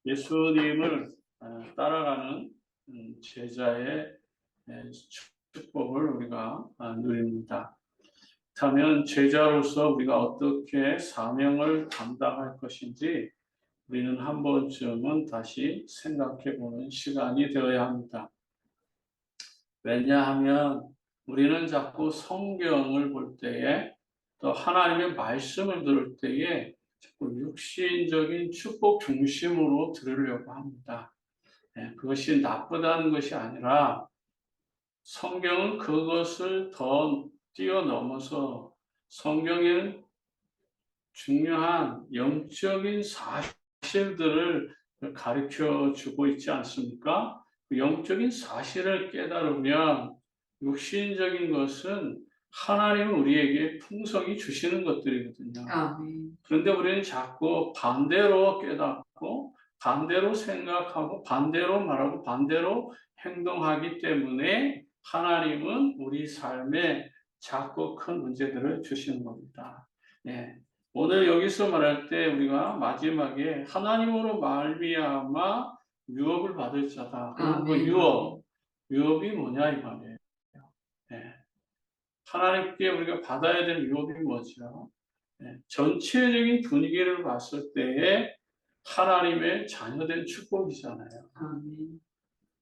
예수님을 따라가는 제자의 축복을 우리가 누립니다. 그렇다면 제자로서 우리가 어떻게 사명을 감당할 것인지 우리는 한 번쯤은 다시 생각해 보는 시간이 되어야 합니다. 왜냐하면 우리는 자꾸 성경을 볼 때에 또 하나님의 말씀을 들을 때에 자꾸 육신적인 축복 중심으로 들으려고 합니다. 그것이 나쁘다는 것이 아니라 성경은 그것을 더 뛰어넘어서 성경에는 중요한 영적인 사실들을 가르쳐 주고 있지 않습니까? 그 영적인 사실을 깨달으면 육신적인 것은 하나님은 우리에게 풍성히 주시는 것들이거든요. 그런데 우리는 자꾸 반대로 깨닫고 반대로 생각하고 반대로 말하고 반대로 행동하기 때문에 하나님은 우리 삶에 자꾸 큰 문제들을 주시는 겁니다. 오늘 여기서 말할 때 우리가 마지막에 하나님으로 말미암아 유업을 받을 자다. 그럼 그 유업이 뭐냐 이 말이에요. 하나님께 우리가 받아야 될 유업이 뭐죠? 전체적인 분위기를 봤을 때에 하나님의 자녀된 축복이잖아요.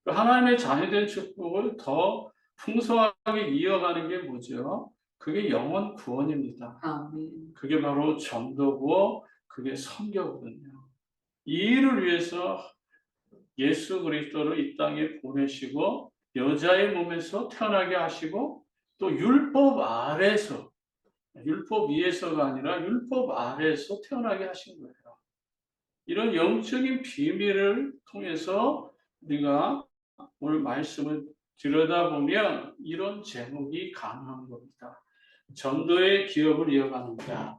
그 하나님의 자녀된 축복을 더 풍성하게 이어가는 게 뭐죠? 그게 영혼 구원입니다. 그게 바로 전도고 그게 선교거든요. 이 일을 위해서 예수 그리스도를 이 땅에 보내시고 여자의 몸에서 태어나게 하시고 또 율법 아래서 율법 위에서가 아니라 율법 아래에서 태어나게 하신 거예요. 이런 영적인 비밀을 통해서 우리가 오늘 말씀을 들여다보면 이런 제목이 가능한 겁니다. 전도의 기업을 이어가는 자.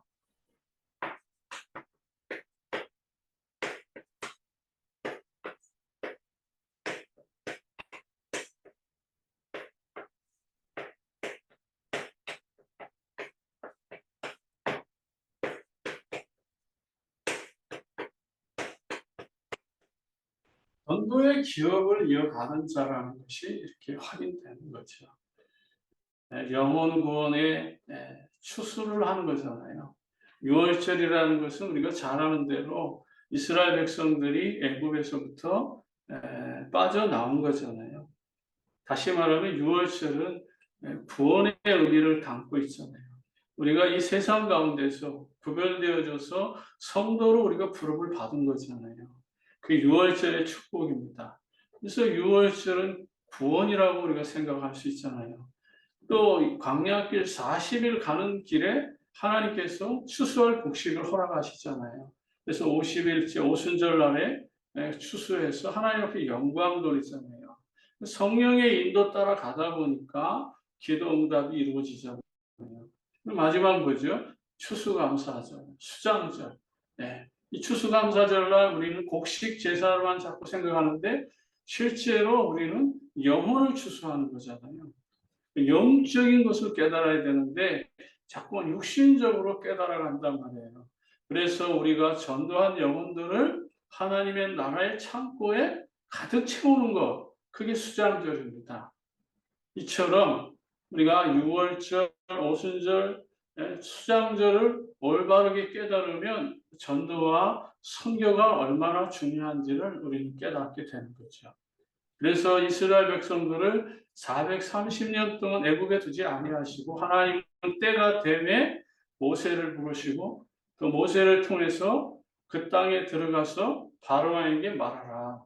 전도의 기업을 이어가는 자라는 것이 이렇게 확인되는 거죠. 영혼 구원의 추수를 하는 거잖아요. 유월절이라는 것은 우리가 잘 아는 대로 이스라엘 백성들이 애굽에서부터 빠져나온 거잖아요. 다시 말하면 유월절은 구원의 의미를 담고 있잖아요. 우리가 이 세상 가운데서 구별되어져서 성도로 우리가 부름을 받은 거잖아요. 그 유월절의 축복입니다. 그래서 유월절은 구원이라고 우리가 생각할 수 있잖아요. 또 광야길 40일 가는 길에 하나님께서 추수할 곡식을 허락하시잖아요. 그래서 50일째 오순절 날에 추수해서 하나님 앞에 영광 돌리잖아요. 성령의 인도 따라 가다 보니까 기도 응답이 이루어지잖아요. 마지막 뭐죠? 추수감사절, 수장절. 이 추수감사절날 우리는 곡식 제사로만 자꾸 생각하는데 실제로 우리는 영혼을 추수하는 거잖아요. 영적인 것을 깨달아야 되는데 자꾸만 육신적으로 깨달아간단 말이에요. 그래서 우리가 전도한 영혼들을 하나님의 나라의 창고에 가득 채우는 것, 그게 수장절입니다. 이처럼 우리가 유월절, 오순절, 수장절을 올바르게 깨달으면 전도와 선교가 얼마나 중요한지를 우리는 깨닫게 되는 거죠. 그래서 이스라엘 백성들을 430년 동안 애굽에 두지 아니하시고 하나님은 때가 되매 모세를 부르시고 또 모세를 통해서 그 땅에 들어가서 바로왕에게 말하라.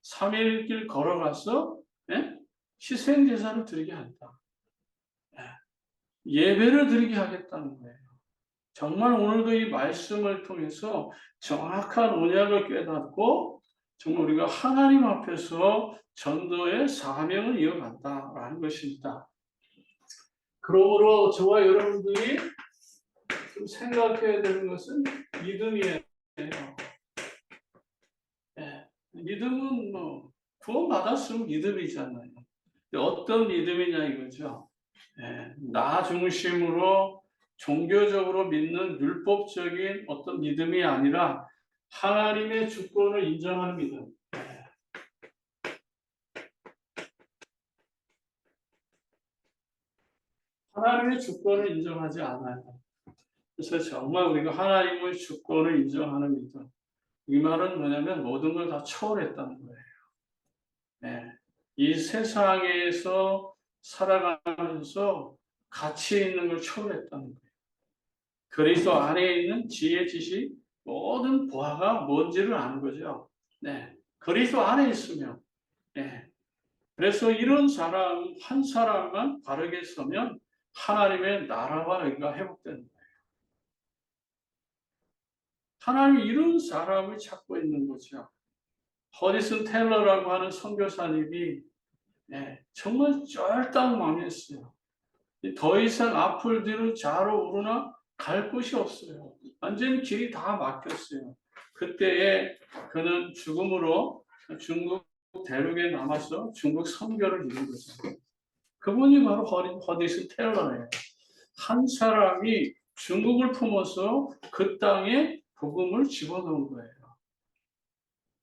3일 길 걸어가서 희생제사를 드리게 한다. 예배를 드리게 하겠다는 거예요. 정말 오늘도 이 말씀을 통해서 정확한 언약을 깨닫고 정말 우리가 하나님 앞에서 전도의 사명을 이어간다라는 것입니다. 그러므로 저와 여러분들이 좀 생각해야 되는 것은 믿음이에요. 믿음은 뭐 구원받았으면 믿음이잖아요. 어떤 믿음이냐 이거죠. 나 중심으로 종교적으로 믿는 율법적인 어떤 믿음이 아니라 하나님의 주권을 인정하는 믿음. 하나님의 주권을 인정하지 않아요. 그래서 정말 우리가 하나님의 주권을 인정하는 믿음. 이 말은 뭐냐면 모든 걸 다 초월했다는 거예요. 네. 이 세상에서 살아가면서 가치 있는 걸 초월했다는 거예요. 그리스도 안에 있는 지혜, 지식, 모든 보화가 뭔지를 아는 거죠. 네. 그리스도 안에 있으면. 네. 그래서 이런 사람, 한 사람만 바르게 서면 하나님의 나라와 의가 회복되는 거예요. 하나님이 이런 사람을 찾고 있는 거죠. 허디슨 테일러라고 하는 선교사님이 정말 쫄딱 망했어요. 더 이상 앞을 뒤로 좌로 우르나 갈 곳이 없어요. 완전히 길이 다 막혔어요. 그때에 그는 죽음으로 중국 대륙에 남아서 중국 선교를 이룬 거죠. 그분이 바로 허디슨 테일러예요. 한 사람이 중국을 품어서 그 땅에 복음을 집어넣은 거예요.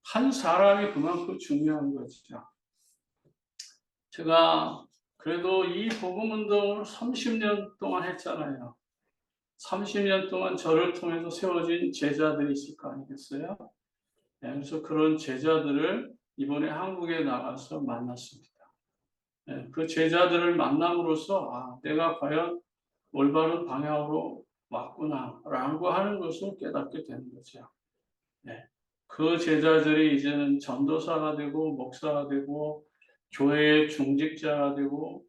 한 사람이 그만큼 중요한 거죠. 제가 그래도 이 복음 운동을 30년 동안 했잖아요. 30년 동안 저를 통해서 세워진 제자들이 있을 거 아니겠어요? 네, 그래서 그런 제자들을 이번에 한국에 나가서 만났습니다. 네, 그 제자들을 만남으로써 내가 과연 올바른 방향으로 왔구나라고 하는 것을 깨닫게 되는 거죠. 네. 그 제자들이 이제는 전도사가 되고 목사가 되고 교회의 중직자가 되고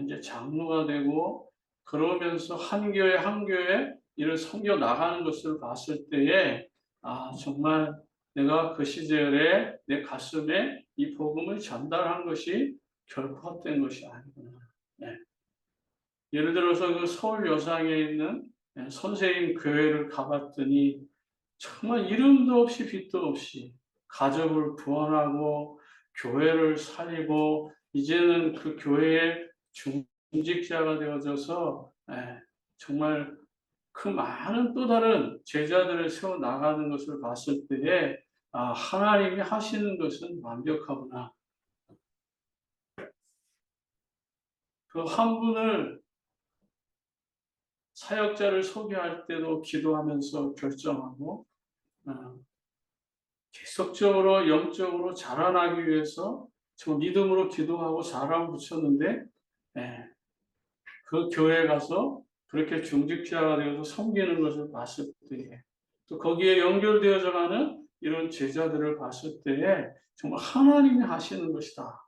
이제 장로가 되고 그러면서 한 교회 한 교회 이를 섬겨 나가는 것을 봤을 때에 정말 내가 그 시절에 내 가슴에 이 복음을 전달한 것이 결코 헛된 것이 아니구나. 네. 예를 들어서 그 서울 여상에 있는 선생님 교회를 가봤더니 정말 이름도 없이 빛도 없이 가족을 구원하고 교회를 살리고 이제는 그 교회의 중직자가 되어져서 정말 그 많은 또 다른 제자들을 세워 나가는 것을 봤을 때에 하나님이 하시는 것은 완벽하구나. 그 한 분을 사역자를 소개할 때도 기도하면서 결정하고 계속적으로 영적으로 자라나기 위해서 저 믿음으로 기도하고 사람 붙였는데 그 교회에 가서 그렇게 중직자가 되어서 섬기는 것을 봤을 때에 또 거기에 연결되어져 가는 이런 제자들을 봤을 때에 정말 하나님이 하시는 것이다.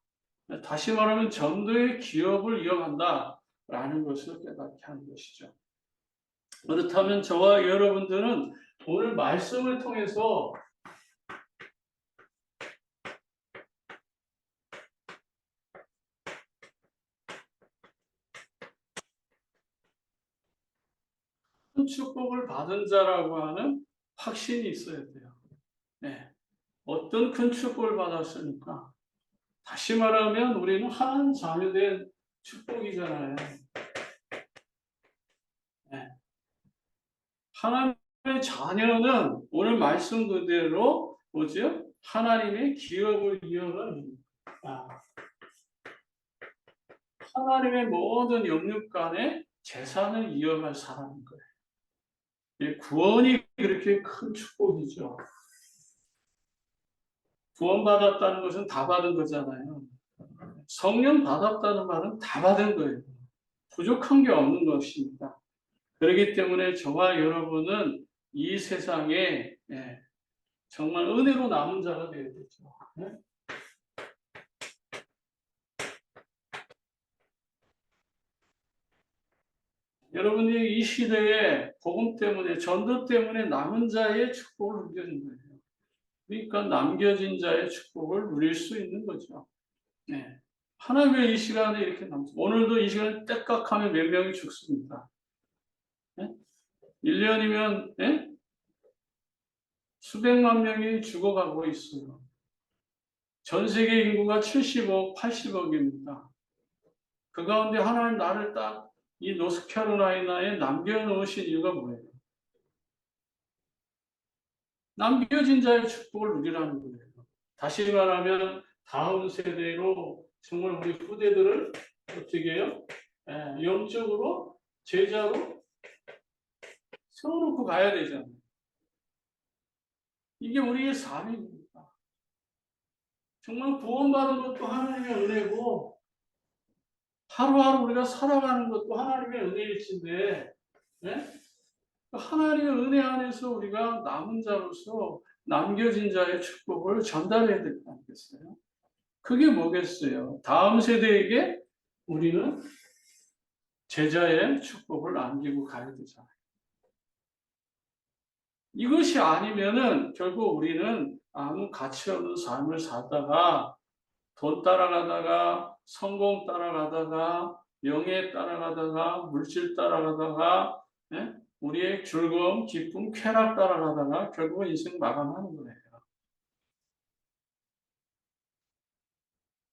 다시 말하면 전도의 기업을 이어간다라는 것을 깨닫게 하는 것이죠. 그렇다면 저와 여러분들은 오늘 말씀을 통해서 축복을 받은 자라고 하는 확신이 있어야 돼요. 네. 어떤 큰 축복을 받았습니까? 다시 말하면 우리는 하나님 자녀된 축복이잖아요. 네. 하나님의 자녀는 오늘 말씀 그대로 뭐죠? 하나님의 기업을 이어가는 하나님의 모든 영육 간의 재산을 이어갈 사람인 거예요. 구원이 그렇게 큰 축복이죠. 구원받았다는 것은 다 받은 거잖아요. 성령 받았다는 말은 다 받은 거예요. 부족한 게 없는 것입니다. 그렇기 때문에 저와 여러분은 이 세상에 정말 은혜로 남은 자가 되어야 되죠. 여러분이 이 시대에 복음 때문에 전도 때문에 남은 자의 축복을 누리는 거예요. 그러니까 남겨진 자의 축복을 누릴 수 있는 거죠. 네. 하나님의 이 시간에 이렇게 남습니다. 오늘도 이 시간에 떼깍하면 몇 명이 죽습니다. 네? 1년이면 수백만 명이 죽어가고 있어요. 전 세계 인구가 70억, 80억입니다. 그 가운데 하나님 나를 딱 이 노스캐롤라이나에 남겨놓으신 이유가 뭐예요? 남겨진 자의 축복을 누리라는 거예요. 다시 말하면 다음 세대로 정말 우리 후대들을 어떻게 해요? 영적으로 제자로 세워놓고 가야 되잖아요. 이게 우리의 삶입니다. 정말 구원받은 것도 하나님의 은혜고 하루하루 우리가 살아가는 것도 하나님의 은혜일진데 네? 하나님의 은혜 안에서 우리가 남은 자로서 남겨진 자의 축복을 전달해야 될 거 아니겠어요? 그게 뭐겠어요? 다음 세대에게 우리는 제자의 축복을 남기고 가야 되잖아요. 이것이 아니면은 결국 우리는 아무 가치 없는 삶을 살다가 돈 따라가다가 성공 따라가다가 명예 따라가다가 물질 따라가다가 예? 우리의 즐거움, 기쁨, 쾌락 따라가다가 결국은 인생 마감하는 거예요.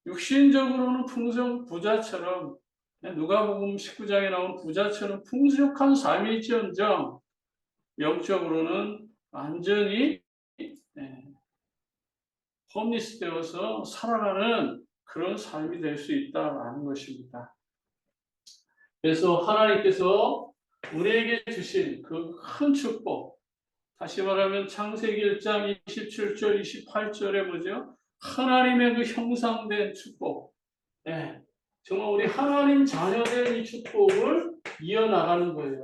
육신적으로는 풍성 부자처럼 누가복음 19장에 나온 부자처럼 풍족한 삶이 있지언정 영적으로는 완전히 홈리스 되어서 살아가는 그런 삶이 될 수 있다라는 것입니다. 그래서 하나님께서 우리에게 주신 그 큰 축복, 다시 말하면 창세기 1장 27절, 28절에 뭐죠? 하나님의 그 형상된 축복, 네. 정말 우리 하나님 자녀된 이 축복을 이어나가는 거예요.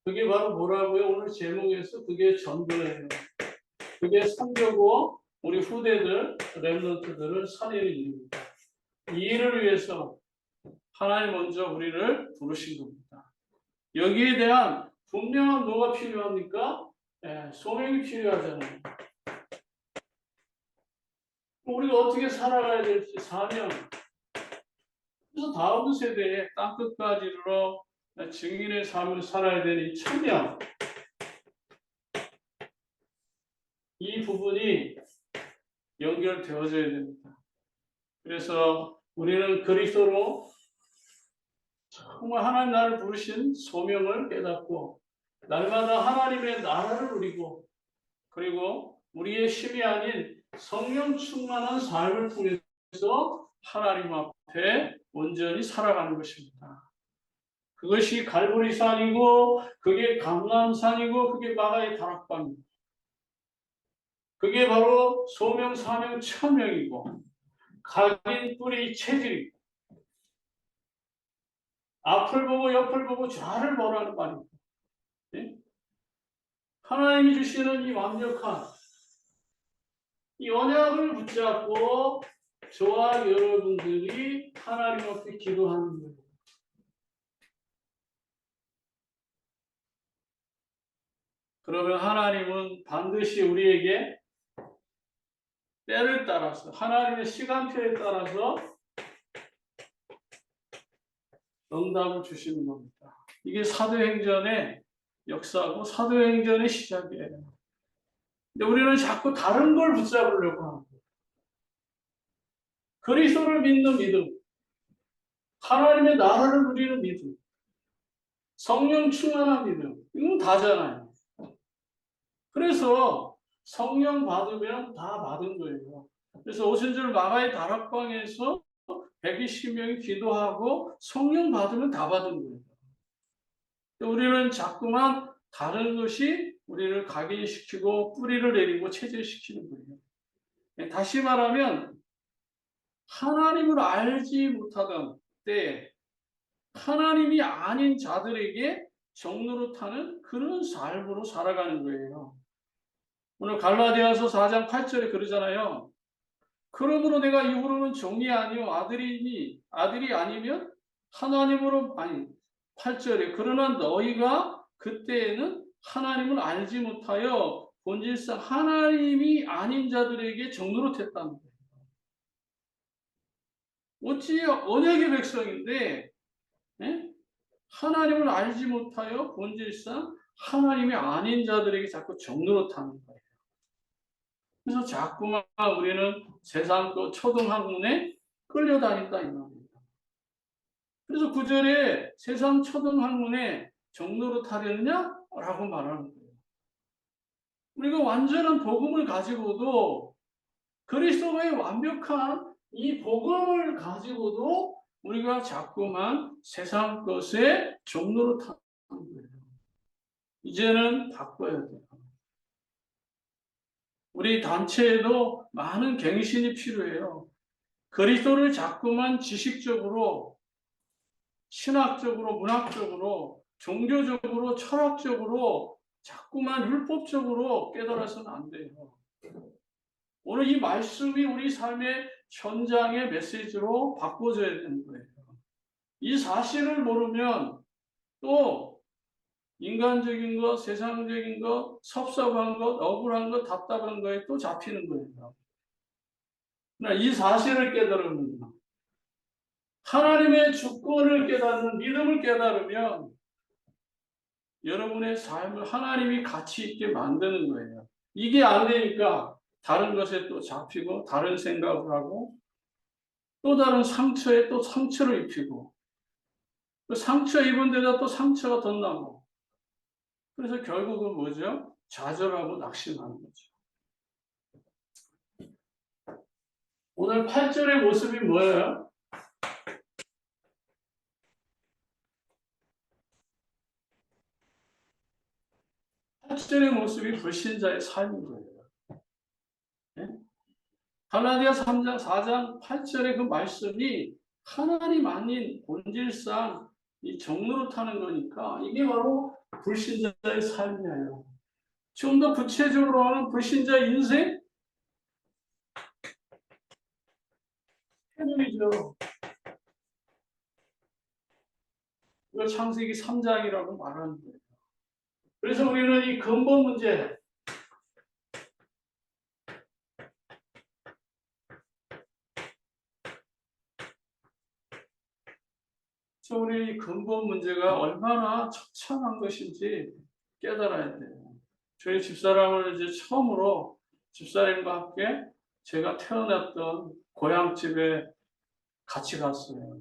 그게 바로 뭐라고요? 오늘 제목에서 그게 전도예요. 그게 선교고 우리 후대들, 렘넌트들을 살리는 일입니다. 이 일을 위해서 하나님 먼저 우리를 부르신 겁니다. 여기에 대한 분명한 뭐가 필요합니까? 소명이 필요하잖아요. 우리가 어떻게 살아가야 될지 사명. 그래서 다음 세대에 땅끝까지 이르러 증인의 삶을 살아야 되는 이 천명. 이 부분이 연결되어져야 됩니다. 그래서 우리는 그리스도로 정말 하나님 나를 부르신 소명을 깨닫고 날마다 하나님의 나라를 누리고 그리고 우리의 힘이 아닌 성령 충만한 삶을 통해서 하나님 앞에 온전히 살아가는 것입니다. 그것이 갈보리산이고 그게 감람산이고 그게 마가의 다락방이고 그게 바로 소명, 사명, 천명이고 각인 뿌리 체질이고 앞을 보고 옆을 보고 좌를 보라는 말입니다. 네? 하나님이 주시는 이 완벽한 이 언약을 붙잡고 저와 여러분들이 하나님 앞에 기도하는 거예요. 그러면 하나님은 반드시 우리에게 때를 따라서 하나님의 시간표에 따라서 응답을 주시는 겁니다. 이게 사도행전의 역사고 사도행전의 시작이에요. 근데 우리는 자꾸 다른 걸 붙잡으려고 하는 거예요. 그리스도를 믿는 믿음, 하나님의 나라를 누리는 믿음, 성령 충만한 믿음, 이건 다잖아요. 그래서 성령 받으면 다 받은 거예요. 그래서 오순절 마가의 다락방에서 120명이 기도하고 성령 받으면 다 받은 거예요. 우리는 자꾸만 다른 것이 우리를 각인시키고 뿌리를 내리고 체질시키는 거예요. 다시 말하면 하나님을 알지 못하던 때에 하나님이 아닌 자들에게 정노릇하는 그런 삶으로 살아가는 거예요. 오늘 갈라디아서 4장 8절에 그러잖아요. 그러므로 내가 이후로는 종이 아니요 아들이 아니면 하나님으로 아니 8절에 그러나 너희가 그때에는 하나님을 알지 못하여 본질상 하나님이 아닌 자들에게 정노릇했다는 거예요. 어찌 언약의 백성인데 하나님을 알지 못하여 본질상 하나님이 아닌 자들에게 자꾸 정노릇하는 거예요. 그래서 자꾸만 우리는 세상 또 초등학문에 끌려다닌다 이 말입니다. 그래서 9절에 세상 초등학문에 정노릇하려느냐? 라고 말하는 거예요. 우리가 완전한 복음을 가지고도 그리스도의 완벽한 이 복음을 가지고도 우리가 자꾸만 세상 것의 종로로 타는 거예요. 이제는 바꿔야 돼요. 우리 단체에도 많은 갱신이 필요해요. 그리스도를 자꾸만 지식적으로, 신학적으로, 문학적으로, 종교적으로, 철학적으로, 자꾸만 율법적으로 깨달아서는 안 돼요. 오늘 이 말씀이 우리 삶의 현장의 메시지로 바꿔줘야 되는 거예요. 이 사실을 모르면 또 인간적인 것, 세상적인 것, 섭섭한 것, 억울한 것, 답답한 거에 또 잡히는 거예요. 이 사실을 깨달으면, 하나님의 주권을 깨닫는 믿음을 깨달으면 여러분의 삶을 하나님이 가치 있게 만드는 거예요. 이게 안 되니까 다른 것에 또 잡히고 다른 생각을 하고 또 다른 상처에 또 상처를 입히고 그 상처 입은 데다 또 상처가 덧나고 그래서 결국은 뭐죠? 좌절하고 낙심하는 거죠. 오늘 8절의 모습이 뭐예요? 8절의 모습이 불신자의 삶인 거예요. 네? 갈라디아 3장, 4장, 8절의 그 말씀이 하나님 아닌 본질상 이 정로로 타는 거니까 이게 바로 불신자의 삶이에요. 좀 더 구체적으로 하는 불신자 인생? 해몽이죠. 이걸 창세기 3장이라고 말하는 거예요. 그래서 우리는 이 근본 문제, 우리 이 근본 문제가 얼마나 처참한 것인지 깨달아야 돼요. 저희 집사람을 이제 처음으로 집사람과 함께 제가 태어났던 고향집에 같이 갔어요.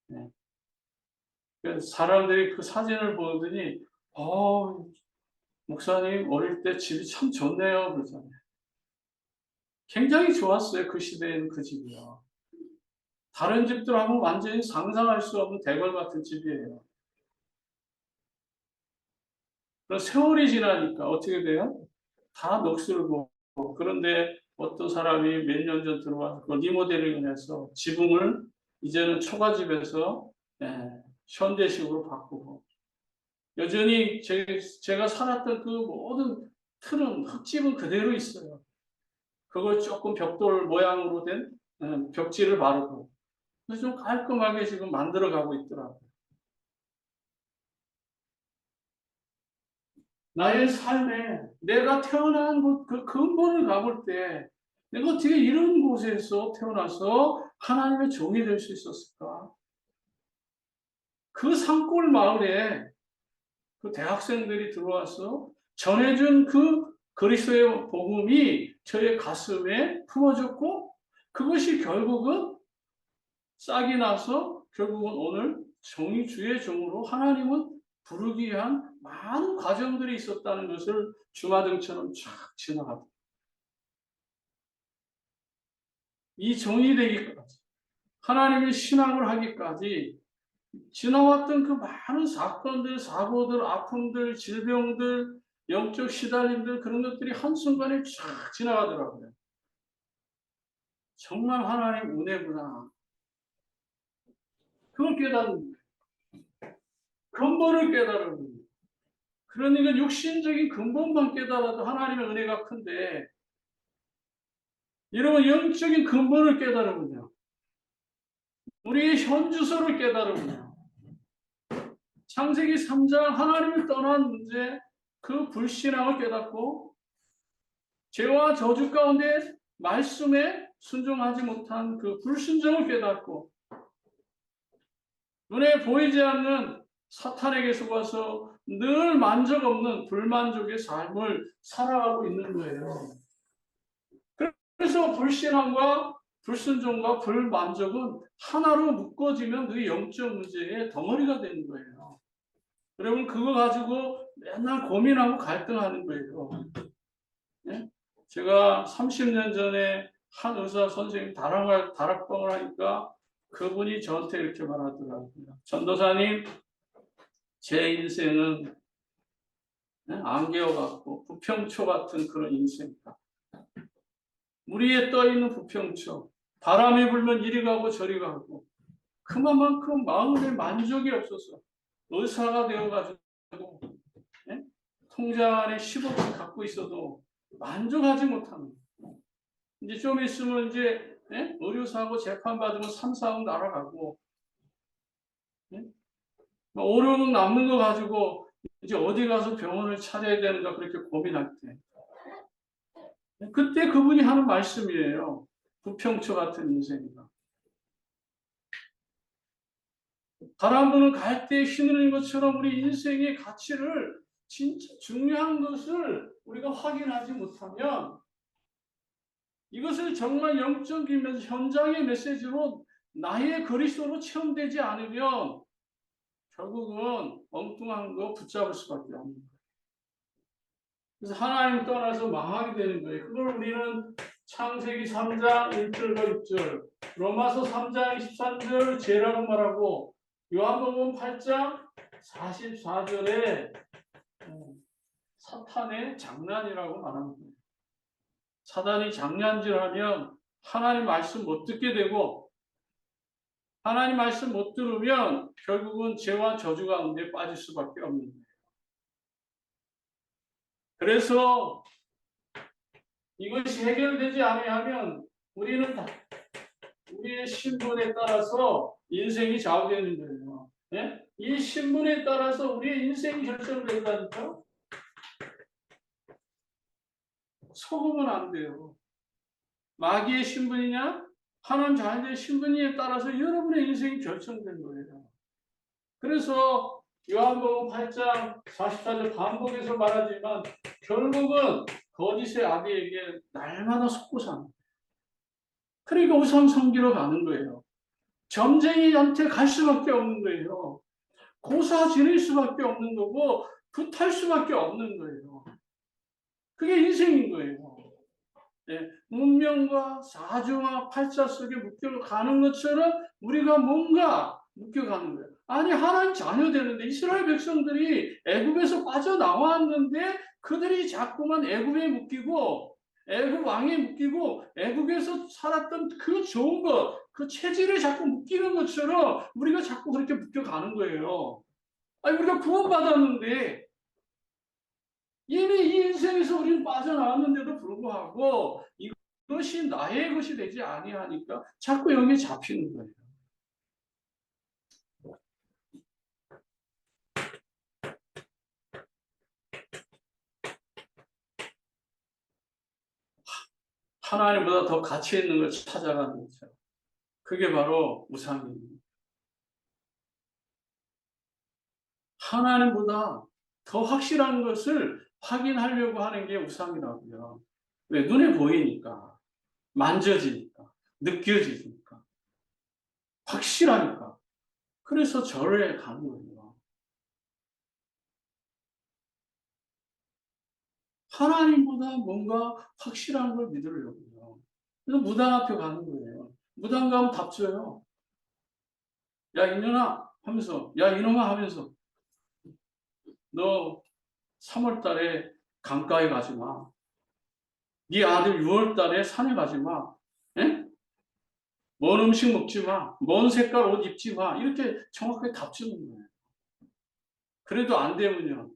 네. 사람들이 그 사진을 보더니, 목사님 어릴 때 집이 참 좋네요. 그러잖아요. 굉장히 좋았어요. 그 시대에는 그 집이요. 다른 집들하고 완전히 상상할 수 없는 대궐 같은 집이에요. 그런 세월이 지나니까 어떻게 돼요? 다 녹슬고 그런데 어떤 사람이 몇 년 전 들어와서 그 리모델링을 해서 지붕을 이제는 초가집에서 현대식으로 바꾸고 여전히 제가 살았던 그 모든 틀은 흙집은 그대로 있어요. 그걸 조금 벽돌 모양으로 된 벽지를 바르고 그래서 좀 깔끔하게 지금 만들어가고 있더라고요. 나의 삶에 내가 태어난 곳, 그 근본을 가볼 때 내가 어떻게 이런 곳에서 태어나서 하나님의 종이 될 수 있었을까? 그 산골 마을에 그 대학생들이 들어와서 전해준 그 그리스도의 복음이 저의 가슴에 품어졌고 그것이 결국은 싹이 나서 결국은 오늘 종이 주의 종으로 하나님은 부르기 위한 많은 과정들이 있었다는 것을 주마등처럼 쫙 지나가고 이 종이 되기까지 하나님의 신앙을 하기까지 지나왔던 그 많은 사건들, 사고들, 아픔들, 질병들, 영적 시달림들 그런 것들이 한순간에 쫙 지나가더라고요. 정말 하나님 은혜구나. 그걸 깨닫는 거예요. 근본을 깨달은 거예요. 그러니까 육신적인 근본만 깨달아도 하나님의 은혜가 큰데 여러분 영적인 근본을 깨달으면요. 우리의 현주소를 깨달으면요. 창세기 3장 하나님을 떠난 문제 그 불신앙을 깨닫고 죄와 저주 가운데 말씀에 순종하지 못한 그 불순종을 깨닫고 눈에 보이지 않는 사탄에게 속아서 늘 만족 없는 불만족의 삶을 살아가고 있는 거예요. 그래서 불신앙과 불순종과 불만족은 하나로 묶어지면 그 영적 문제의 덩어리가 되는 거예요. 여러분 그거 가지고 맨날 고민하고 갈등하는 거예요. 예? 제가 30년 전에 한 의사 선생님 다락방을 하니까 그분이 저한테 이렇게 말하더라고요. 전도사님, 제 인생은 안개와 같고 부평초 같은 그런 인생이다. 물 위에 떠 있는 부평초. 바람이 불면 이리 가고 저리 가고. 그만큼 마음에 만족이 없어서 의사가 되어가지고 예? 통장 안에 10억을 갖고 있어도 만족하지 못하는. 이제 좀 있으면 이제 예? 의료사고 재판 받으면 3, 4억 날아가고 예? 5, 6억 남는 거 가지고 이제 어디 가서 병원을 찾아야 되는가 그렇게 고민할 때 그때 그분이 하는 말씀이에요. 부평초 같은 인생이다. 바람 부는 갈대에 휘날리는 것처럼 우리 인생의 가치를 진짜 중요한 것을 우리가 확인하지 못하면 이것을 정말 영적 현장의 메시지로 나의 그리스도로 체험되지 않으면 결국은 엉뚱한 거 붙잡을 수밖에 없는 거예요. 그래서 하나님 떠나서 망하게 되는 거예요. 그걸 우리는 창세기 3장 1절과 6절, 로마서 3장 23절 죄라고 말하고 요한복음 8장 44절에 사탄의 장난이라고 말하는 거예요. 사단이 장난질하면 하나님 말씀 못 듣게 되고 하나님 말씀 못 들으면 결국은 죄와 저주 가운데 빠질 수밖에 없는 거예요. 그래서 이것이 해결되지 않으면 우리는 우리의 신분에 따라서 인생이 좌우되는 거예요. 예? 이 신분에 따라서 우리의 인생이 결정된다니까. 속으면 안 돼요. 마귀의 신분이냐 하나님 자녀의 신분에 따라서 여러분의 인생이 결정된 거예요. 그래서 요한복음 8장 44절 반복해서 말하지만 결국은 거짓의 아비에게 날마다 속고 사는 거예요. 그러니까 우상 섬기러 가는 거예요. 점쟁이한테 갈 수밖에 없는 거예요. 고사 지낼 수밖에 없는 거고 굿할 수밖에 없는 거예요. 그게 인생인 거예요. 네, 문명과 사주와 팔자 속에 묶여가는 것처럼 우리가 뭔가 묶여가는 거예요. 아니 하나님 자녀 되는데 이스라엘 백성들이 애굽에서 빠져나왔는데 그들이 자꾸만 애굽에 묶이고 애굽 왕에 묶이고 애굽에서 살았던 그 좋은 것, 그 체질에 자꾸 묶이는 것처럼 우리가 자꾸 그렇게 묶여가는 거예요. 아니 우리가 구원받았는데 이미 이 인생에서 우리는 빠져나왔는데도 불구하고 이것이 나의 것이 되지 아니하니까 자꾸 여기에 잡히는 거예요. 하나님보다 더 가치 있는 걸 찾아가는 거죠. 그게 바로 우상입니다. 하나님보다 더 확실한 것을 확인하려고 하는 게 우상이라고요. 왜? 눈에 보이니까, 만져지니까, 느껴지니까, 확실하니까. 그래서 절에 가는 거예요. 하나님보다 뭔가 확실한 걸 믿으려고요. 그래서 무당 앞에 가는 거예요. 무당 가면 답줘요. 야, 이년아 하면서, 야, 이놈아 하면서, 너 3월 달에 강가에 가지 마. 네 아들 6월 달에 산에 가지 마. 에? 먼 음식 먹지 마. 먼 색깔 옷 입지 마. 이렇게 정확하게 답주는 거예요. 그래도 안 되면요.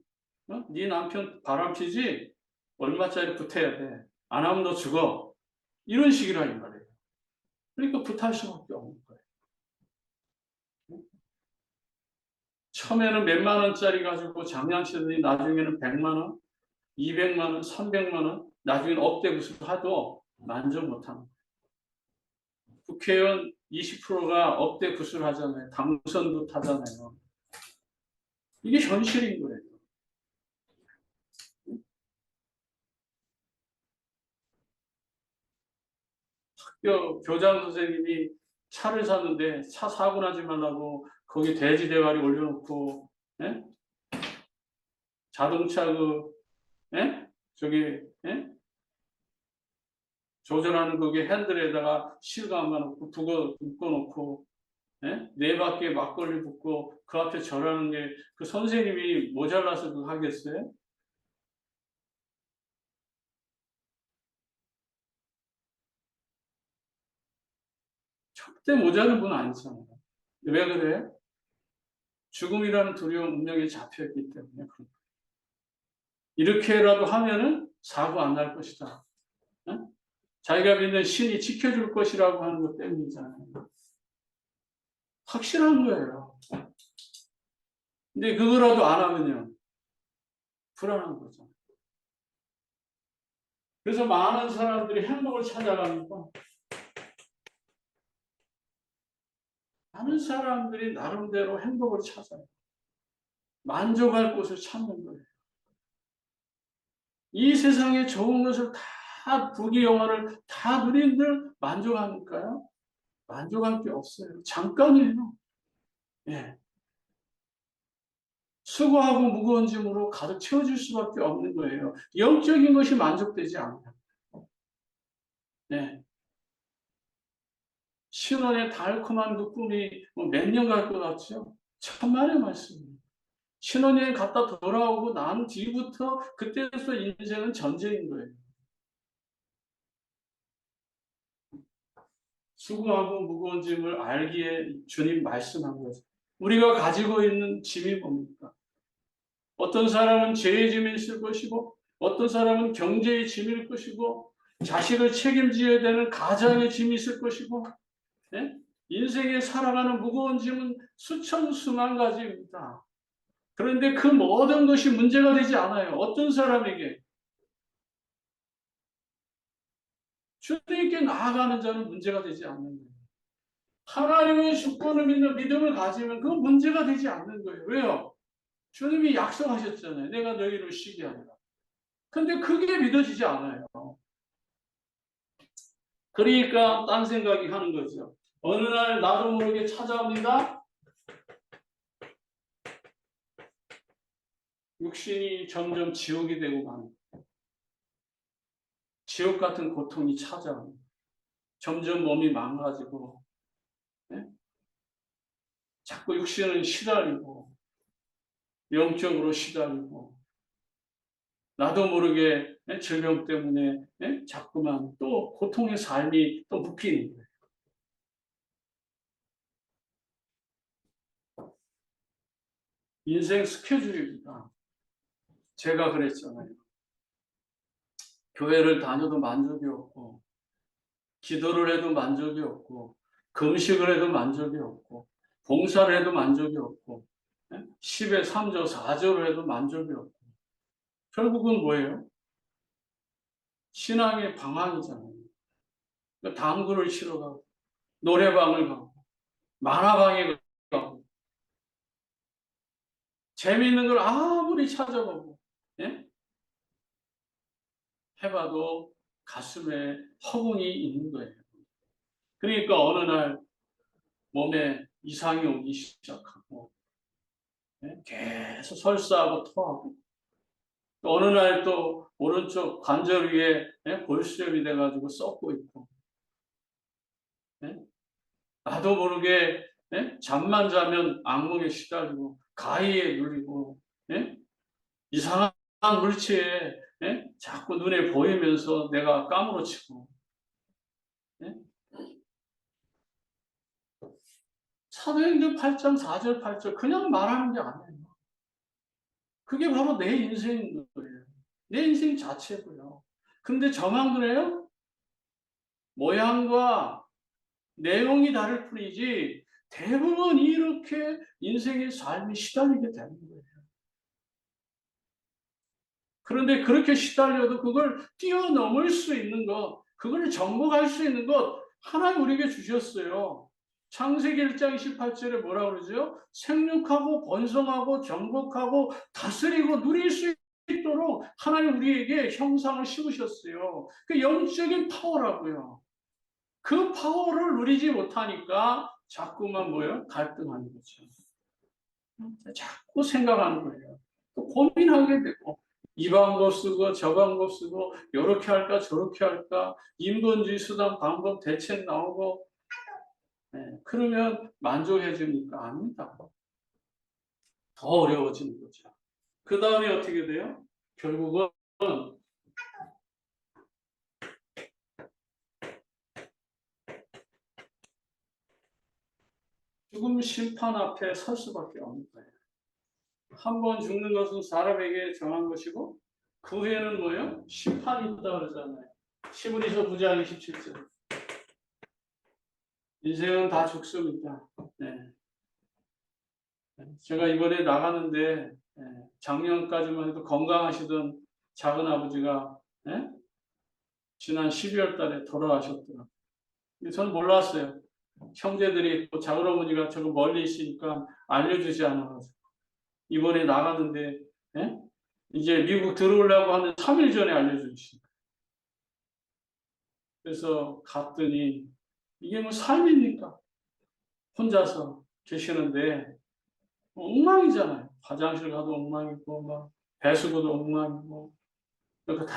어? 네 남편 바람피지? 얼마짜리 붙어야 돼. 안 하면 너 죽어. 이런 식이라는 말이에요. 그러니까 붙을 수밖에 없는 거예요. 처음에는 몇만 원짜리 가지고 장난치더니 나중에는 100만 원, 200만 원, 300만 원, 나중에는 억대 구슬 하도 만족 못하는 거예요. 국회의원 20%가 억대 구슬 하잖아요. 당선도 타잖아요. 이게 현실인 거예요. 학교 교장 선생님이 차를 샀는데 차 사고 나지 말라고 거기 돼지 대가리 올려놓고 예? 자동차 저기, 조절하는 그게 핸들에다가 실감아 놓고, 묶어놓고, 네 바퀴에 막걸리 붓고, 그 앞에 절하는 게, 그 선생님이 모자라서 그거 하겠어요? 절대 모자른 분 아니잖아요. 왜 그래요? 죽음이라는 두려운 운명에 잡혀있기 때문에. 이렇게라도 하면은 사고 안 날 것이다. 자기가 믿는 신이 지켜줄 것이라고 하는 것 때문이잖아요. 확실한 거예요. 근데 그거라도 안 하면요. 불안한 거죠. 그래서 많은 사람들이 행복을 찾아가니까 많은 사람들이 나름대로 행복을 찾아요. 만족할 곳을 찾는 거예요. 이 세상에 좋은 것을 다 부귀영화를 다 누린들 만족하니까요. 만족할 게 없어요. 잠깐이에요. 예. 수고하고 무거운 짐으로 가득 채워질 수밖에 없는 거예요. 영적인 것이 만족되지 않아요. 네. 신혼의 달콤한 그 꿈이 몇 년 갈 것 같죠? 천만의 말씀입니다. 신혼여행 갔다 돌아오고 난 뒤부터 그때부터 인생은 전쟁인 거예요. 수고하고 무거운 짐을 알기에 주님 말씀한 거죠. 우리가 가지고 있는 짐이 뭡니까? 어떤 사람은 죄의 짐이 있을 것이고, 어떤 사람은 경제의 짐일 것이고, 자식을 책임져야 되는 가장의 짐이 있을 것이고, 네? 인생에 살아가는 무거운 짐은 수천 수만 가지입니다. 그런데 그 모든 것이 문제가 되지 않아요. 어떤 사람에게 주님께 나아가는 자는 문제가 되지 않는 거예요. 하나님의 주권을 믿는 믿음을 가지면 그건 문제가 되지 않는 거예요. 왜요? 주님이 약속하셨잖아요. 내가 너희를 쉬게 하리라. 근데 그게 믿어지지 않아요. 그러니까 딴 생각이 하는 거죠. 어느 날 나도 모르게 찾아옵니다. 육신이 점점 지옥이 되고 가는 지옥 같은 고통이 찾아옵니다. 점점 몸이 망가지고 자꾸 육신은 시달리고 영적으로 시달리고 나도 모르게 질병 때문에 자꾸만 또 고통의 삶이 또 묶이는 거예요. 인생 스케줄입니다. 제가 그랬잖아요. 교회를 다녀도 만족이 없고 기도를 해도 만족이 없고 금식을 해도 만족이 없고 봉사를 해도 만족이 없고 10에 3조 4조를 해도 만족이 없고 결국은 뭐예요? 신앙의 방황이잖아요. 당구를 치러 가고 노래방을 가고 만화방에 가고 재미있는 걸 아무리 찾아보고 해봐도 가슴에 허공이 있는 거예요. 그러니까 어느 날 몸에 이상이 오기 시작하고 계속 설사하고 토하고 또 어느 날 또 오른쪽 관절 위에 골수염이 돼가지고 썩고 있고 나도 모르게 잠만 자면 악몽에 시달리고 가위에 눌리고 이상한 물체에 자꾸 눈에 보이면서 내가 까무러치고 사도행전 8장 4절 8절 그냥 말하는 게 아니에요. 그게 바로 내 인생인 거예요. 내 인생 자체고요. 근데 저만 그래요? 모양과 내용이 다를 뿐이지 대부분 이렇게 인생의 삶이 시달리게 되는 거예요. 그런데 그렇게 시달려도 그걸 뛰어넘을 수 있는 것, 그걸 정복할 수 있는 것 하나님 우리에게 주셨어요. 창세기 1장 28절에 뭐라고 그러죠? 생육하고 번성하고 정복하고 다스리고 누릴 수 있도록 하나님 우리에게 형상을 씌우셨어요. 그 영적인 파워라고요. 그 파워를 누리지 못하니까 자꾸만 뭐예요? 갈등하는 거죠. 자꾸 생각하는 거예요. 또 고민하게 되고 이 방법 쓰고 저 방법 쓰고 이렇게 할까 저렇게 할까 인본주의 수단 방법 대책 나오고 그러면 만족해 줍니까? 아닙니다. 더 어려워지는 거죠. 그 다음에 어떻게 돼요? 결국은 죽음 심판 앞에 설 수밖에 없는 거예요. 한 번 죽는 것은 사람에게 정한 것이고 그 후에는 뭐예요? 심판이 있다 그러잖아요. 시브리서 9장 27절. 인생은 다 죽습니다. 네. 제가 이번에 나가는데 작년까지만 해도 건강하시던 작은 아버지가 지난 12월 달에 돌아가셨더라고요. 저는 몰랐어요. 형제들이 또 작은 어머니가 저거 멀리 있으니까 알려주지 않아가지고 이번에 나가는데 이제 미국 들어오려고 하는 3일 전에 알려주신 거예요. 그래서 갔더니 이게 뭐 삶입니까? 혼자서 계시는데 엉망이잖아요. 화장실 가도 엉망이고 막 배수구도 엉망이고 이거 다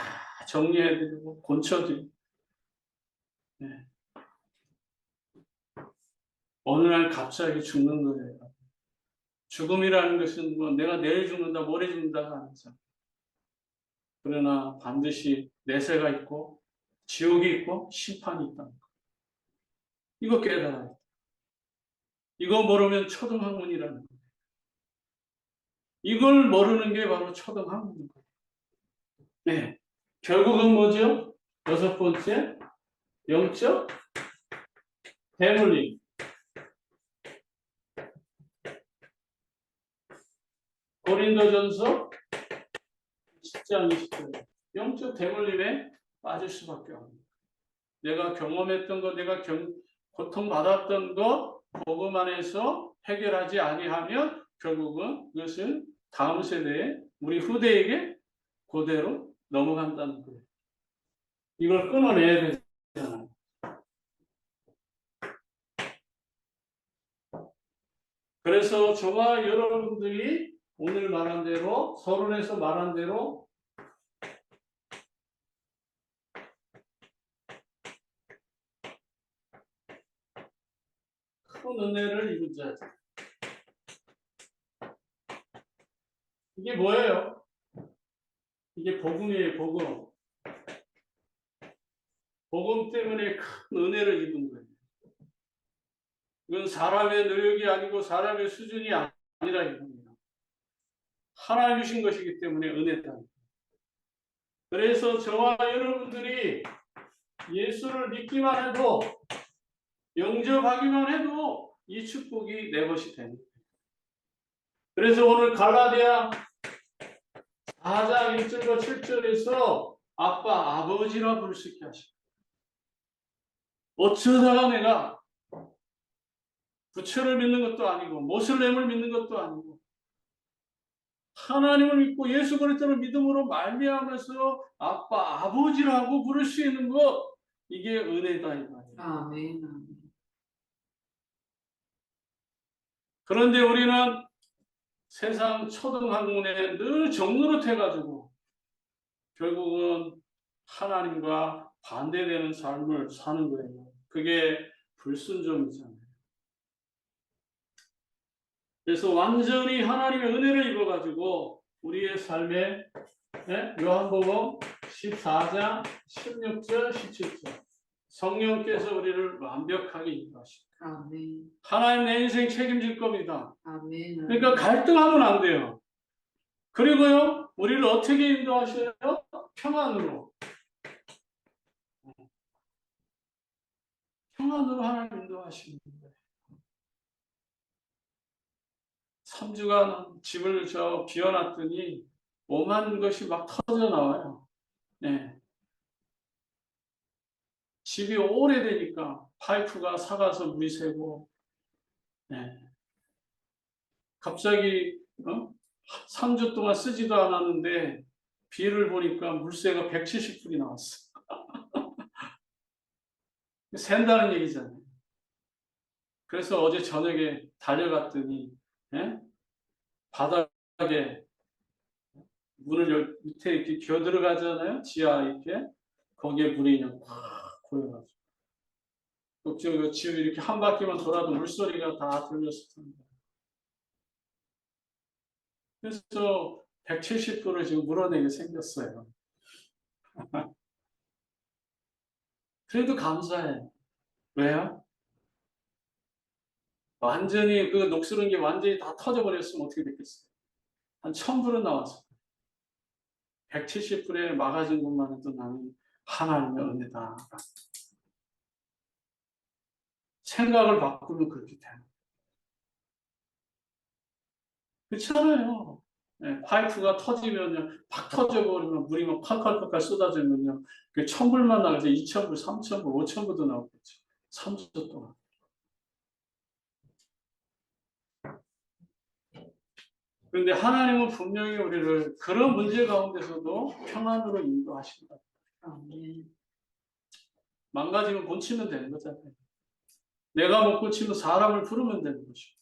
정리해드리고 고쳐드리고 네. 어느 날 갑자기 죽는 거예요. 죽음이라는 것은 뭐 내가 내일 죽는다 모레 죽는다가 아니죠. 그러나 반드시 내세가 있고 지옥이 있고 심판이 있다. 이거 깨달아야 돼. 이거 모르면 초등학문이라는 거예요. 이걸 모르는 게 바로 초등학문인 거예요. 네. 결국은 뭐죠? 여섯 번째, 영적 대물림. 고린도전서 10장 20절. 영적 대물림에 빠질 수밖에 없습니다. 내가 경험했던 것, 내가 고통받았던 것, 복음 안에서 해결하지 아니하면 결국은 그것을 다음 세대에 우리 후대에게 그대로 넘어간다는 거예요. 이걸 끊어내야 되잖아요. 그래서 저와 여러분들이 오늘 말한 대로 서론에서 말한 대로 큰 은혜를 입은 자죠. 이게 뭐예요? 이게 복음이에요, 복음. 복음 때문에 큰 은혜를 입은 거예요. 이건 사람의 노력이 아니고 사람의 수준이 아니라 이겁니다. 하나님 주신 것이기 때문에 은혜다. 그래서 저와 여러분들이 예수를 믿기만 해도 영접하기만 해도 이 축복이 내 것이 됩니다. 그래서 오늘 갈라디아 4장 1절과 7절에서 아빠, 아버지라 부를 수 있게 하십니다. 어쩌다가 내가 부처를 믿는 것도 아니고 모슬렘을 믿는 것도 아니고 하나님을 믿고 예수 그리스도를 믿음으로 말미암아서 아빠, 아버지라고 부를 수 있는 것 이게 은혜다 이 말이에요. 아멘. 그런데 우리는 세상 초등학문에 늘 정노릇해가지고 결국은 하나님과 반대되는 삶을 사는 거예요. 그게 불순종이잖아요. 그래서 완전히 하나님의 은혜를 입어가지고 우리의 삶에 요한복음 14장 16절 17절 성령께서 우리를 완벽하게 인도하십니다. 아멘. 하나님 내 인생 책임질 겁니다. 아멘. 그러니까 갈등하면 안 돼요. 그리고요 우리를 어떻게 인도하셔요? 평안으로. 평안으로 하나님 인도하시는 거예요. 3주간 집을 비워놨더니 오만 것이 막 터져 나와요. 네. 집이 오래되니까 파이프가 삭아서 물이 새고 네. 갑자기 3주 동안 쓰지도 않았는데 비를 보니까 물세가 170불이 나왔어. 샌다는 얘기잖아요. 그래서 어제 저녁에 달려갔더니 바닥에 밑에 이렇게 기어 들어가잖아요. 지하 이렇게. 거기에 물이 그냥 확 고여가지고. 그 지금 이렇게 한 바퀴만 돌아도 물소리가 다 들렸을 텐데. 그래서 170도를 지금 물어내게 생겼어요. 그래도 감사해요. 왜요? 완전히 그 녹슬은 게 완전히 다 터져버렸으면 어떻게 됐겠어요? 한 1000불은 나왔어. 170불에 막아진 것만 해도 나는 하나님의 은혜다. 생각을 바꾸면 그렇게 돼요. 그렇잖아요. 네, 파이프가 터지면요, 팍 터져버리면 물이 막 콸콸콸콸 쏟아지면요, 그 1000불만 나가서 2000불, 3000불, 5000불도 나오겠죠. 3주 동안. 그런데 하나님은 분명히 우리를 그런 문제 가운데서도 평안으로 인도하신다. 망가지면 고치면 되는 거잖아요. 내가 못 고치면 사람을 부르면 되는 것이고.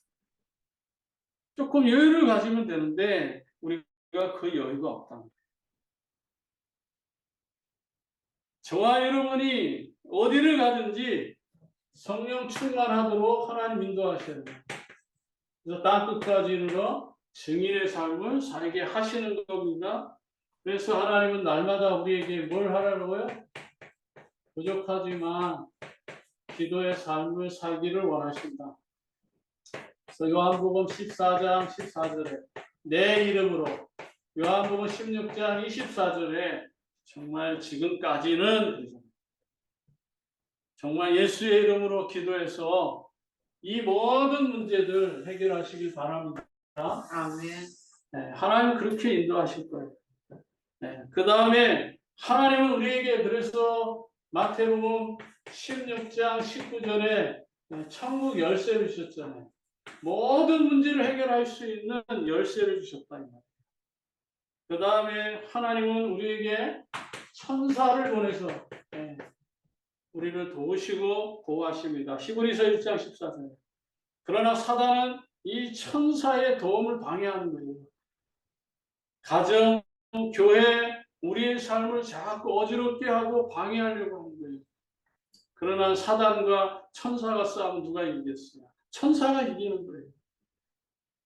조금 여유를 가지면 되는데 우리가 그 여유가 없다. 저와 여러분이 어디를 가든지 성령 충만하도록 하나님 인도하셔야 돼요. 그래서 땅끝까지 이르러 증인의 삶을 살게 하시는 겁니다. 그래서 하나님은 날마다 우리에게 뭘 하라고요? 부족하지만 기도의 삶을 살기를 원하신다. 그래서 요한복음 14장 14절에 내 이름으로, 요한복음 16장 24절에 정말 지금까지는 정말 예수의 이름으로 기도해서 이 모든 문제들 해결하시길 바랍니다. 아멘. 네, 하나님 그렇게 인도하실 거예요. 네, 그 다음에 하나님은 우리에게 그래서 마태복음 16장 19절에 천국 열쇠를 주셨잖아요. 모든 문제를 해결할 수 있는 열쇠를 주셨다. 그 다음에 하나님은 우리에게 천사를 보내서 우리를 도우시고 보호하십니다. 히브리서 1장 14절. 그러나 사단은 이 천사의 도움을 방해하는 거예요. 가정, 교회, 우리의 삶을 자꾸 어지럽게 하고 방해하려고 하는 거예요. 그러나 사단과 천사가 싸우면 누가 이기겠어요? 천사가 이기는 거예요.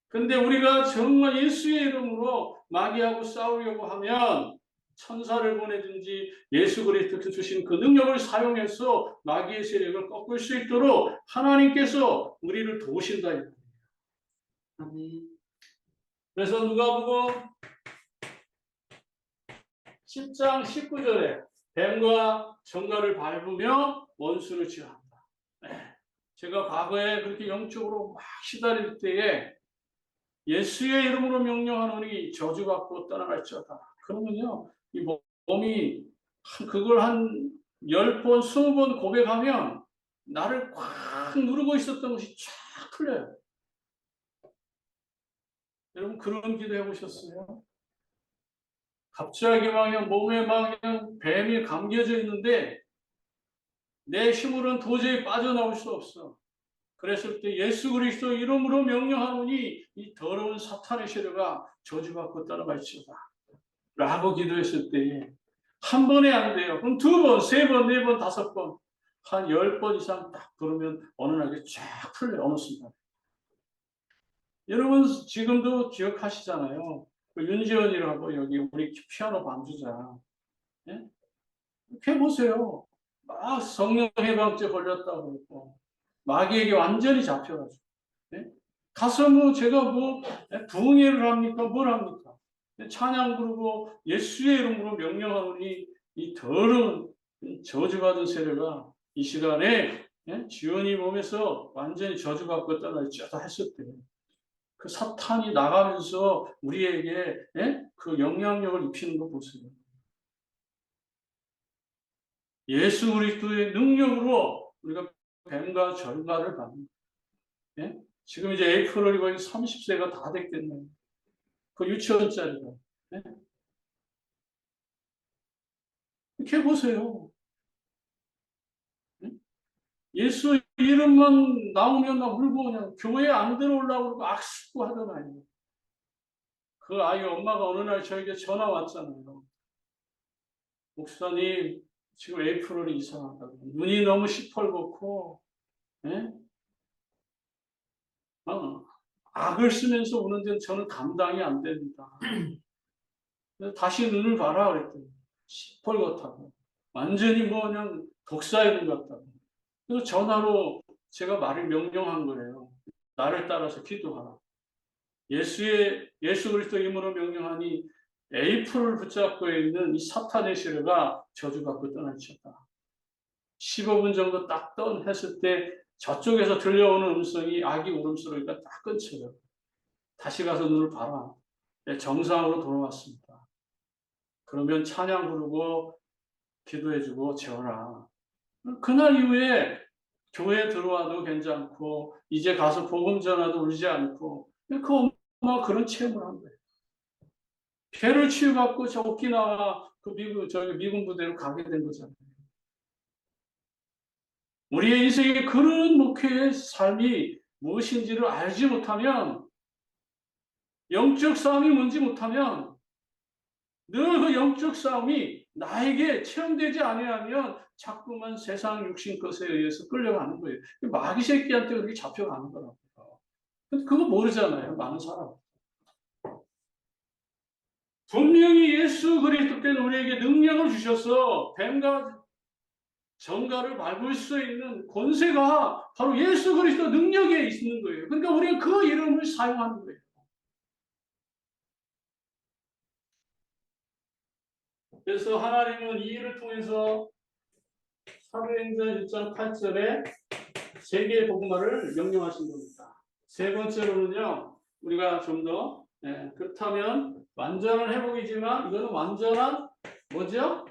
근데 우리가 정말 예수의 이름으로 마귀하고 싸우려고 하면 천사를 보내든지 예수 그리스도께서 주신 그 능력을 사용해서 마귀의 세력을 꺾을 수 있도록 하나님께서 우리를 도우신다. 그래서 누가복음 10장 19절에 뱀과 정갈을 밟으며 원수를 제어한다. 제가 과거에 그렇게 영적으로 막 시달릴 때에 예수의 이름으로 명령하노니 저주받고 떠나갈지어다. 그러면요, 이 몸이 그걸 한 10번, 20번 고백하면 나를 꽉 누르고 있었던 것이 쫙 풀려요. 여러분 그런 기도 해보셨어요? 갑자기 막 그냥 몸에 막 그냥 뱀이 감겨져 있는데 내 힘으로는 도저히 빠져나올 수 없어. 그랬을 때 예수 그리스도 이름으로 명령하노니 이 더러운 사탄의 세력아 저주받고 떠나갈지어다 라고 기도했을 때 한 번에 안 돼요. 그럼 2번, 3번, 4번, 5번 한 10번 이상 딱 부르면 어느 날 쫙 풀려요. 어느 순간. 여러분 지금도 기억하시잖아요. 그 윤지원이라고 여기 우리 피아노 반주자. 예? 이렇게 해보세요. 막 성령 해방죄 걸렸다고 그러고 마귀에게 완전히 잡혀가지고 가서 뭐 제가 뭐 부흥회를 합니까? 뭘 합니까? 찬양 부르고 예수의 이름으로 명령하노니 이 더러운 저주받은 세력아 이 시간에 지원이 몸에서 완전히 저주받고 떠날지어다 했을 때 그 사탄이 나가면서 우리에게 그 영향력을 입히는 거 보세요. 예수 그리스도의 능력으로 우리가 뱀과 절가를 받는 거예요. 지금 이제 에이프릴이 거의 30세가 다 됐겠네요. 그 유치원짜리가. 이렇게 해보세요. 예수 이름만 나오면 나 울고 그냥 교회 안 들어오려고 그러고 악수고 하잖아요. 그 아이 엄마가 어느 날 저에게 전화 왔잖아요. 목사님, 지금 에이프릴이 이상하다고. 눈이 너무 시뻘겋고, 예? 악을 쓰면서 우는데 저는 감당이 안 됩니다. 그래서 다시 눈을 봐라 그랬더니 시뻘겋다고. 완전히 뭐 그냥 독사의 눈 같다고. 그래서 전화로 제가 말을 명령한 거예요. 나를 따라서 기도하라. 예수 그리스도 이름으로 명령하니 에이프를 붙잡고 있는 이 사탄의 시르가 저주받고 떠나쳤다. 15분 정도 딱 했을 때 저쪽에서 들려오는 음성이 아기 울음소리가 딱 끊쳐요. 다시 가서 눈을 봐라. 네, 정상으로 돌아왔습니다. 그러면 찬양 부르고 기도해주고 재워라. 그날 이후에 교회 들어와도 괜찮고 이제 가서 복음 전화도 울지 않고 그 엄마가 그런 체험을 한 거예요. 걔를 치유받고 저 오키나와 그 미군 부대로 가게 된 거잖아요. 우리의 인생에 그런 목회의 삶이 무엇인지를 알지 못하면, 영적 싸움이 뭔지 못하면 늘 그 영적 싸움이 나에게 체험되지 아니하면 자꾸만 세상 육신 것에 의해서 끌려가는 거예요. 마귀 새끼한테 그렇게 잡혀가는 거라고요. 그거 모르잖아요, 많은 사람. 분명히 예수 그리스도께서 우리에게 능력을 주셔서 뱀과 정가를 밟을 수 있는 권세가 바로 예수 그리스도 능력에 있는 거예요. 그러니까 우리는 그 이름을 사용하는 거예요. 그래서 하나님은 이 일을 통해서 사도행전 1장 8절에 세 개의 복음화를 명령하신 겁니다. 세 번째로는요, 우리가 좀 더, 그렇다면 완전한 회복이지만 이거는 완전한 뭐죠?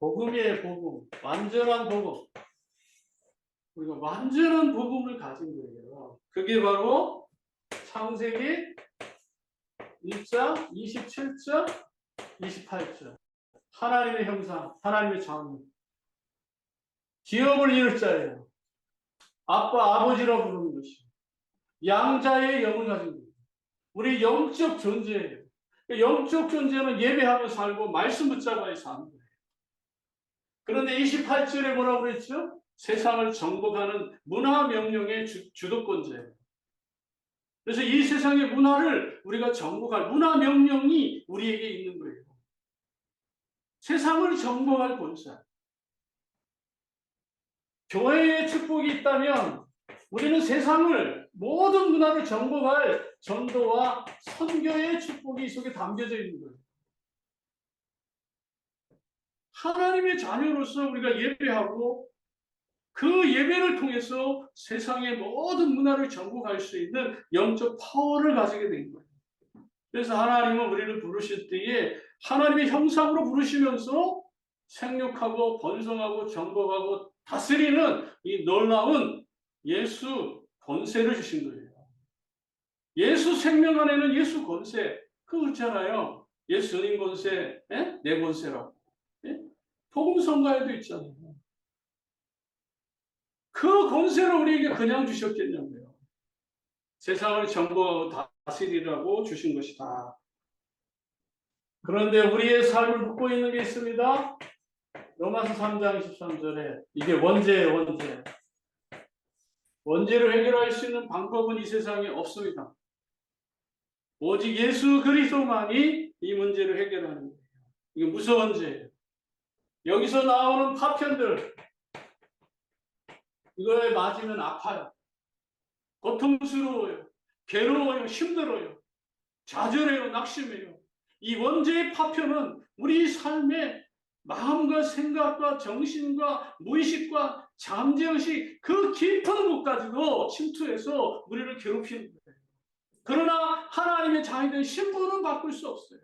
복음이에요, 복음. 완전한 복음. 우리가 완전한 복음을 가진 거예요. 그게 바로 창세기 1장 27절, 28절. 하나님의 형상, 하나님의 자녀. 기업을 이룰 자예요. 아빠, 아버지라고 부르는 것이. 양자의 영을 가진 거예요. 우리 영적 존재예요. 영적 존재는 예배하며 살고 말씀 붙잡아야 사는 거예요. 그런데 28절에 뭐라고 그랬죠? 세상을 정복하는 문화 명령의 주도권자예요. 그래서 이 세상의 문화를 우리가 정복할 문화 명령이 우리에게 있는 거예요. 세상을 정복할 권세. 교회의 축복이 있다면 우리는 세상을 모든 문화를 정복할 전도와 선교의 축복이 이 속에 담겨져 있는 거예요. 하나님의 자녀로서 우리가 예배하고 그 예배를 통해서 세상의 모든 문화를 정복할 수 있는 영적 파워를 가지게 된 거예요. 그래서 하나님은 우리를 부르실 때에 하나님의 형상으로 부르시면서 생육하고 번성하고 정복하고 다스리는 이 놀라운 예수 권세를 주신 거예요. 예수 생명 안에는 예수 권세, 그거 있잖아요. 예수님 권세, 내 권세라고. 복음 성가에도 있잖아요. 그 권세를 우리에게 그냥 주셨겠냐고요. 세상을 정복하고 다스리라고 주신 것이다. 그런데 우리의 삶을 묻고 있는 게 있습니다. 로마서 3장 23절에 이게 원죄예요, 원죄. 원죄를 해결할 수 있는 방법은 이 세상에 없습니다. 오직 예수 그리스도만이 이 문제를 해결하는 거예요. 이게 무슨 원죄예요? 여기서 나오는 파편들, 이거에 맞으면 아파요. 고통스러워요. 괴로워요. 힘들어요. 좌절해요. 낙심해요. 이 원죄의 파편은 우리 삶의 마음과 생각과 정신과 무의식과 잠재의식 그 깊은 곳까지도 침투해서 우리를 괴롭히는 거예요. 그러나 하나님의 자녀된 신분은 바꿀 수 없어요.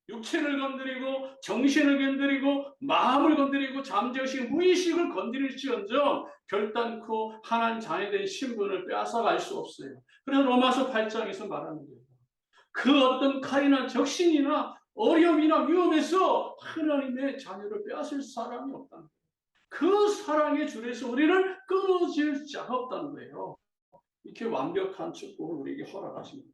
육체를 건드리고 정신을 건드리고 마음을 건드리고 잠재의식 무의식을 건드릴지언정 결단코 하나님 자녀된 신분을 빼앗아갈 수 없어요. 그래서 로마서 8장에서 말하는 거예요. 그 어떤 칼이나 적신이나 어려움이나 위험에서 하나님의 자녀를 빼앗을 사람이 없다는 거예요. 그 사랑의 줄에서 우리를 끊어질 자가 없다는 거예요. 이렇게 완벽한 축복을 우리에게 허락하십니다.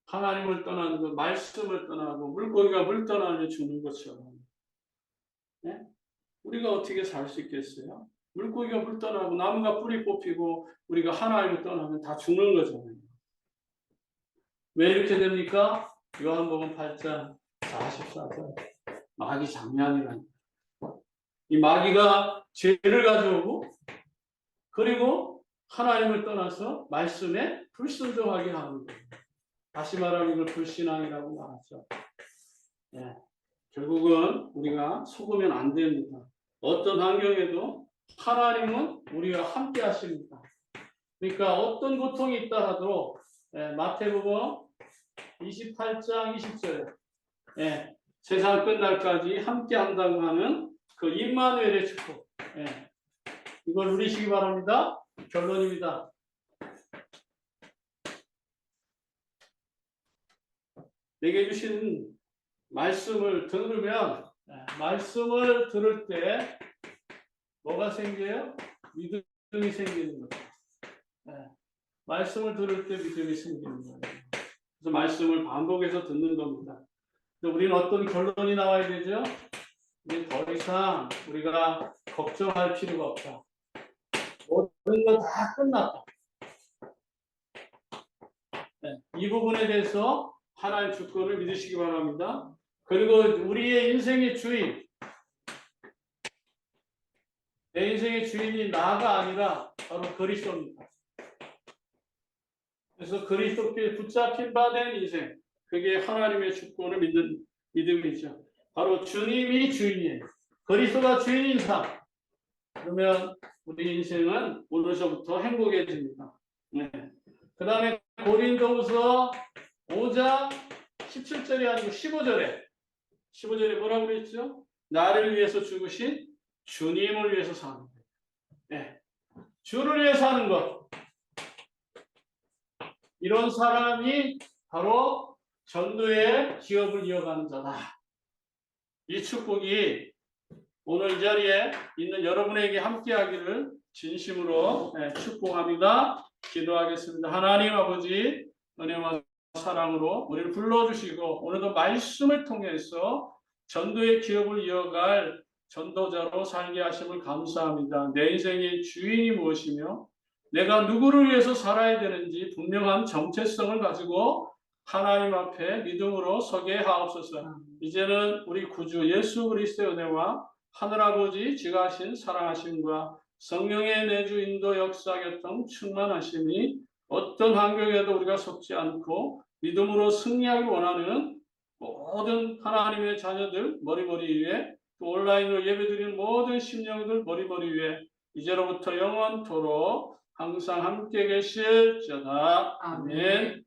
하나님을 떠나는 것, 말씀을 떠나고 물고기가 물 떠나려 죽는 것처럼, 네? 우리가 어떻게 살 수 있겠어요? 물고기가 물 떠나고 나무가 뿌리 뽑히고 우리가 하나님을 떠나면 다 죽는 거잖아요. 왜 이렇게 됩니까? 요한복음 8장 44절 마귀 장난이라니. 이 마귀가 죄를 가져오고 그리고 하나님을 떠나서 말씀에 불순종하게 하는 거예요. 다시 말하면 이걸 불신앙이라고 말하죠. 네. 결국은 우리가 속으면 안 됩니다. 어떤 환경에도 하나님은 우리와 함께 하십니다. 그러니까 어떤 고통이 있다 하더라도 마태복음 28장 20절에 세상 끝날까지 함께 한다고 하는 그 임마누엘의 축복, 이걸 누리시기 바랍니다. 결론입니다. 내게 주신 말씀을 들으면 말씀을 들을 때 뭐가 생겨요? 믿음이 생기는 거죠. 말씀을 들을 때 믿음이 생기는 거예요. 그래서 말씀을 반복해서 듣는 겁니다. 우리는 어떤 결론이 나와야 되죠? 우리는 더 이상 우리가 걱정할 필요가 없다. 모든 거 다 끝났다. 이 부분에 대해서 하나의 주권을 믿으시기 바랍니다. 그리고 우리의 인생의 주인, 내 인생의 주인이 나가 아니라 바로 그리스도입니다. 그래서 그리스도께 붙잡힌 바 된 인생, 그게 하나님의 주권을 믿는 믿음이죠. 바로 주님이 주인이에요. 그리스도가 주인인 삶. 그러면 우리 인생은 오늘서부터 행복해집니다. 그 다음에 고린도후서 5장 17절이 아니고 15절에 뭐라고 그랬죠? 나를 위해서 죽으신 주님을 위해서 사는 거예요. 주를 위해 사는 것. 이런 사람이 바로 전도의 기업을 이어가는 자다. 이 축복이 오늘 이 자리에 있는 여러분에게 함께하기를 진심으로 축복합니다. 기도하겠습니다. 하나님 아버지 은혜와 사랑으로 우리를 불러주시고 오늘도 말씀을 통해서 전도의 기업을 이어갈 전도자로 살게 하심을 감사합니다. 내 인생의 주인이 무엇이며 내가 누구를 위해서 살아야 되는지 분명한 정체성을 가지고 하나님 앞에 믿음으로 서게 하옵소서. 이제는 우리 구주 예수 그리스도의 은혜와 하늘아버지 지가하신 사랑하심과 성령의 내주 인도 역사 교통 충만하심이 어떤 환경에도 우리가 속지 않고 믿음으로 승리하기 원하는 모든 하나님의 자녀들 머리머리 위에 또 온라인으로 예배드리는 모든 심령들 머리머리 위에 이제로부터 영원토록 항상 함께 계실지어다. 아멘.